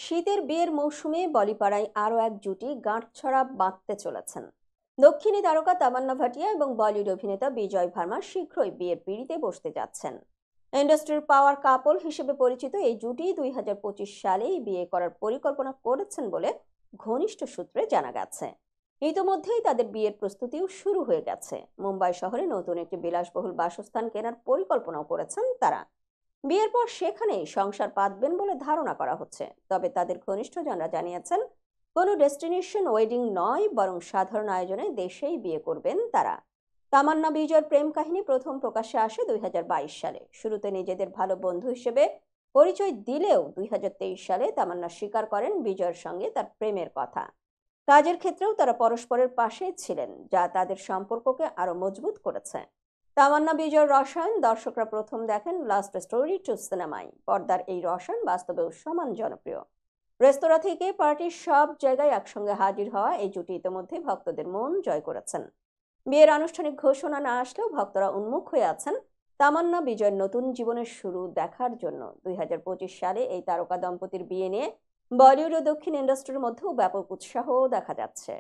শীতের বিয়ের মৌসুমে বলিপাড়ায় আরও এক জুটি গাঁটছড়া বাঁধতে চলেছেন। দক্ষিণী তারকা তামান্না ভাটিয়া এবং বলিউড অভিনেতা বিজয় ভার্মা শীঘ্রই বিয়ের পিঁড়িতে বসতে যাচ্ছেন। ইন্ডাস্ট্রির পাওয়ার কাপল হিসেবে পরিচিত এই জুটি 2025 সালেই বিয়ে করার পরিকল্পনা করেছেন বলে ঘনিষ্ঠ সূত্রে জানা গেছে। ইতোমধ্যেই তাদের বিয়ের প্রস্তুতিও শুরু হয়ে গেছে। মুম্বাই শহরে নতুন একটি বিলাসবহুল বাসস্থান কেনার পরিকল্পনাও করেছেন তারা। বিয়ের পর সেখানেই সংসার পাতবেন বলে ধারণা করা হচ্ছে। তবে তাদের ঘনিষ্ঠজনরা জানিয়েছেন, কোনো ডেস্টিনেশন ওয়েডিং নয়, বরং সাধারণ আয়োজনে দেশেই বিয়ে করবেন তারা। তামান্না বিজয়ের প্রেম কাহিনী প্রথম প্রকাশ্যে আসে 2022 সালে। শুরুতে নিজেদের ভালো বন্ধু হিসেবে পরিচয় দিলেও 2023 সালে তামান্না স্বীকার করেন বিজয়ের সঙ্গে তার প্রেমের কথা। কাজের ক্ষেত্রেও তারা পরস্পরের পাশে ছিলেন, যা তাদের সম্পর্ককে আরো মজবুত করেছে। তামান্না বিজয়ের রসায়ন দর্শকরা প্রথম দেখেন লাস্ট স্টোরি 2 সিনেমায়। পর্দার এই রসায়ন বাস্তবেও সমান জনপ্রিয়। রেস্তোরাঁ থেকে পার্টির সব জায়গায় একসঙ্গে হাজির হওয়া এই জুটি ইতিমধ্যে ভক্তদের মন জয় করেছেন। বিয়ের আনুষ্ঠানিক ঘোষণা না আসলেও ভক্তরা উন্মুখ হয়ে আছেন তামান্না বিজয়ের নতুন জীবনের শুরু দেখার জন্য। 2025 সালে এই তারকা দম্পতির বিয়ে নিয়ে বলিউড ও দক্ষিণ ইন্ডাস্ট্রির মধ্যেও ব্যাপক উৎসাহ দেখা যাচ্ছে।